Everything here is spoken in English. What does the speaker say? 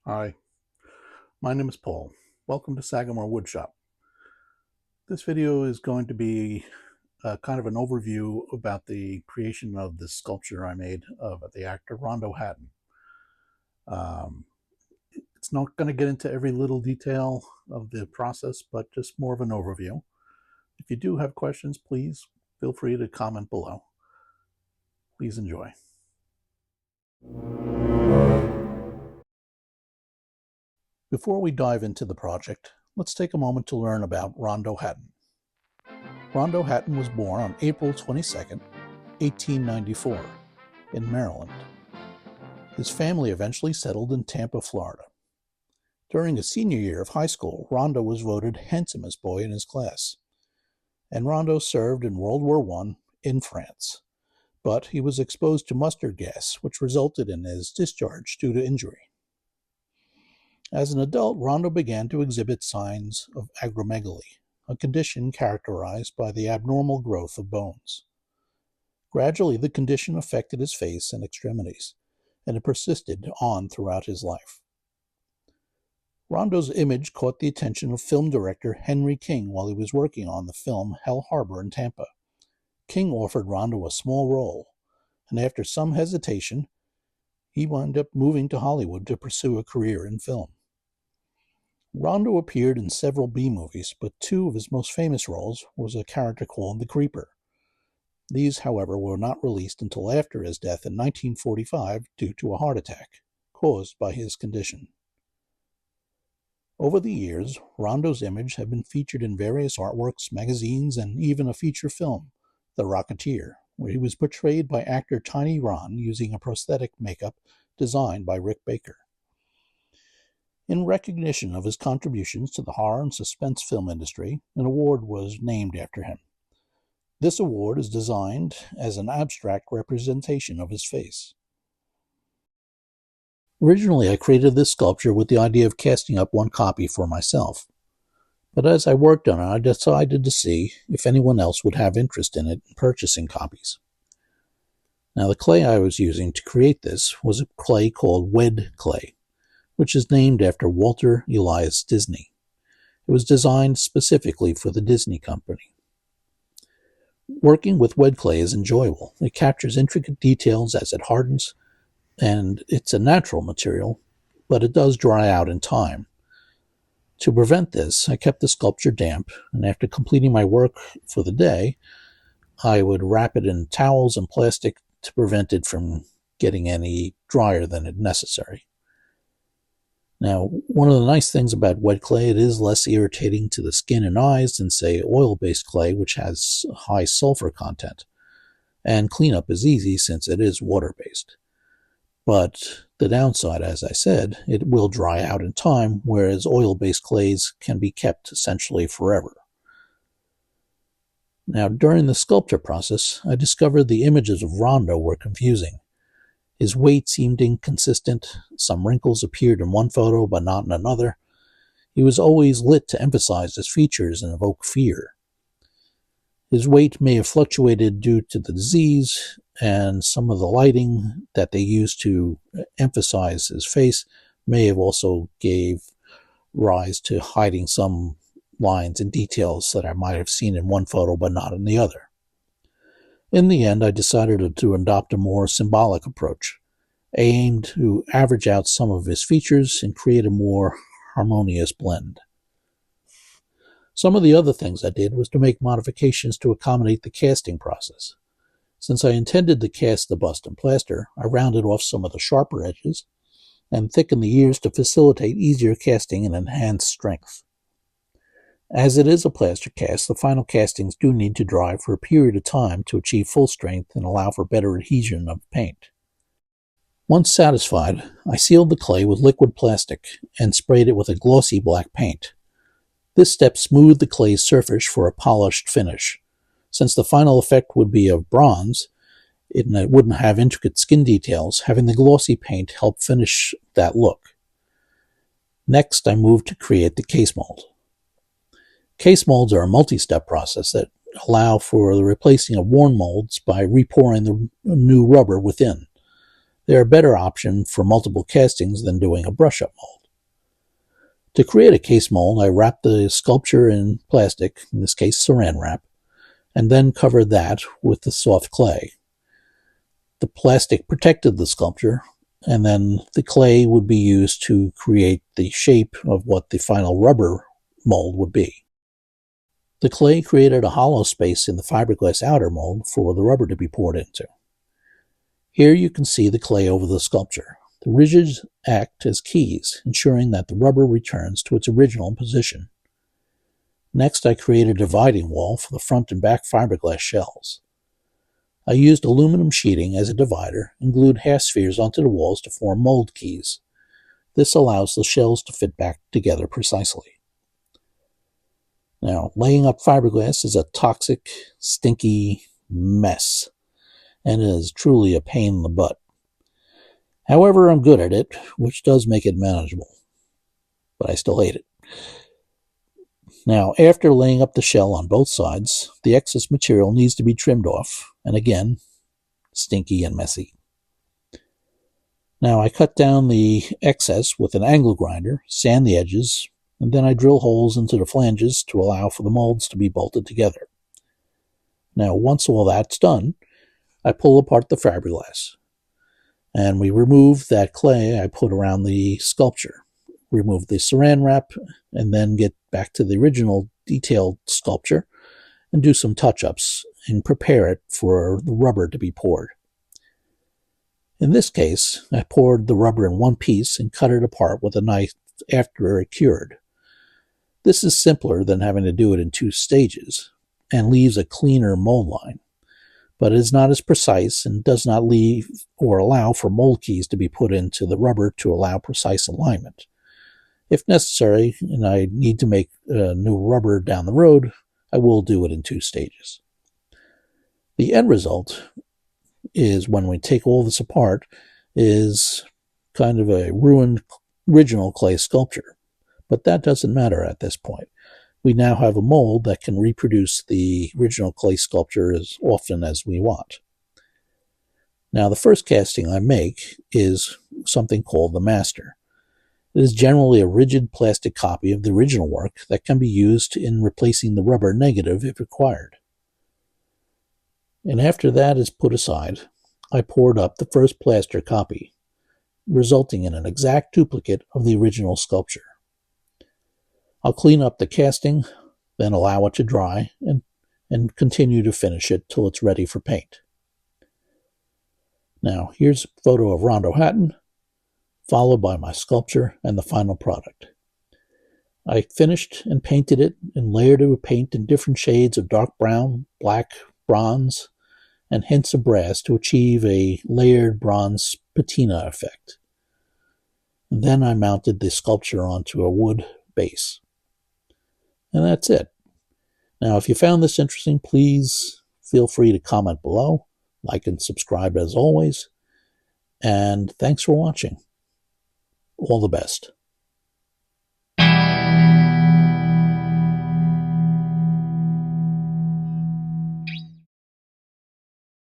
Hi, my name is Paul. Welcome to Sagamore Woodshop. This video is going to be kind of an overview about the creation of the sculpture I made of the actor Rondo Hatton. Um, it's not going to get into every little detail of the process, but just more of an overview. If you do have questions, please feel free to comment below. Please enjoy. Before we dive into the project, let's take a moment to learn about Rondo Hatton. Rondo Hatton was born on April 22nd, 1894, in Maryland. His family eventually settled in Tampa, Florida. During his senior year of high school, Rondo was voted handsomest boy in his class. And Rondo served in World War I in France, but he was exposed to mustard gas, which resulted in his discharge due to injury. As an adult, Rondo began to exhibit signs of acromegaly, a condition characterized by the abnormal growth of bones. Gradually, the condition affected his face and extremities, and it persisted on throughout his life. Rondo's image caught the attention of film director Henry King while he was working on the film Hell Harbor in Tampa. King offered Rondo a small role, and after some hesitation, he wound up moving to Hollywood to pursue a career in film. Rondo appeared in several B-movies, but two of his most famous roles was a character called the Creeper. These, however, were not released until after his death in 1945 due to a heart attack caused by his condition. Over the years, Rondo's image had been featured in various artworks, magazines, and even a feature film, The Rocketeer, where he was portrayed by actor Tiny Ron using a prosthetic makeup designed by Rick Baker. In recognition of his contributions to the horror and suspense film industry, an award was named after him. This award is designed as an abstract representation of his face. Originally, I created this sculpture with the idea of casting up one copy for myself. But as I worked on it, I decided to see if anyone else would have interest in it and purchasing copies. Now, the clay I was using to create this was a clay called Wed clay, which is named after Walter Elias Disney. It was designed specifically for the Disney Company. Working with wet clay is enjoyable. It captures intricate details as it hardens, and it's a natural material, but it does dry out in time. To prevent this, I kept the sculpture damp, and after completing my work for the day, I would wrap it in towels and plastic to prevent it from getting any drier than necessary. Now, one of the nice things about wet clay, it is less irritating to the skin and eyes than, say, oil-based clay, which has high sulfur content. And cleanup is easy since it is water-based. But the downside, as I said, it will dry out in time, whereas oil-based clays can be kept essentially forever. Now, during the sculpture process, I discovered the images of Rondo were confusing. His weight seemed inconsistent. Some wrinkles appeared in one photo, but not in another. He was always lit to emphasize his features and evoke fear. His weight may have fluctuated due to the disease, and some of the lighting that they used to emphasize his face may have also gave rise to hiding some lines and details that I might have seen in one photo, but not in the other. In the end, I decided to adopt a more symbolic approach. I aimed to average out some of his features and create a more harmonious blend. Some of the other things I did was to make modifications to accommodate the casting process. Since I intended to cast the bust in plaster, I rounded off some of the sharper edges and thickened the ears to facilitate easier casting and enhance strength. As it is a plaster cast, the final castings do need to dry for a period of time to achieve full strength and allow for better adhesion of paint. Once satisfied, I sealed the clay with liquid plastic and sprayed it with a glossy black paint. This step smoothed the clay's surface for a polished finish. Since the final effect would be of bronze, it wouldn't have intricate skin details, having the glossy paint help finish that look. Next, I moved to create the case mold. Case molds are a multi-step process that allow for the replacing of worn molds by repouring the new rubber within. They're a better option for multiple castings than doing a brush-up mold. To create a case mold, I wrapped the sculpture in plastic, in this case saran wrap, and then covered that with the soft clay. The plastic protected the sculpture, and then the clay would be used to create the shape of what the final rubber mold would be. The clay created a hollow space in the fiberglass outer mold for the rubber to be poured into. Here you can see the clay over the sculpture. The ridges act as keys, ensuring that the rubber returns to its original position. Next, I created a dividing wall for the front and back fiberglass shells. I used aluminum sheeting as a divider and glued half spheres onto the walls to form mold keys. This allows the shells to fit back together precisely. Now, laying up fiberglass is a toxic, stinky mess, and it is truly a pain in the butt. However, I'm good at it, which does make it manageable, but I still hate it. Now, after laying up the shell on both sides, the excess material needs to be trimmed off, and again, stinky and messy. Now, I cut down the excess with an angle grinder, sand the edges, and then I drill holes into the flanges to allow for the molds to be bolted together. Now, once all that's done, I pull apart the fiberglass, and we remove that clay I put around the sculpture. Remove the saran wrap, and then get back to the original detailed sculpture and do some touch-ups and prepare it for the rubber to be poured. In this case, I poured the rubber in one piece and cut it apart with a knife after it cured. This is simpler than having to do it in 2 stages and leaves a cleaner mold line, but it is not as precise and does not leave or allow for mold keys to be put into the rubber to allow precise alignment. If necessary, and I need to make new rubber down the road, I will do it in 2 stages. The end result is, when we take all this apart, is kind of a ruined original clay sculpture. But that doesn't matter at this point. We now have a mold that can reproduce the original clay sculpture as often as we want. Now, the first casting I make is something called the master. It is generally a rigid plastic copy of the original work that can be used in replacing the rubber negative if required. And after that is put aside, I poured up the first plaster copy, resulting in an exact duplicate of the original sculpture. I'll clean up the casting, then allow it to dry, and continue to finish it till it's ready for paint. Now, here's a photo of Rondo Hatton, followed by my sculpture and the final product. I finished and painted it and layered it with paint in different shades of dark brown, black, bronze, and hints of brass to achieve a layered bronze patina effect. Then I mounted the sculpture onto a wood base. And that's it. Now, if you found this interesting, please feel free to comment below, like and subscribe as always, and thanks for watching. All the best.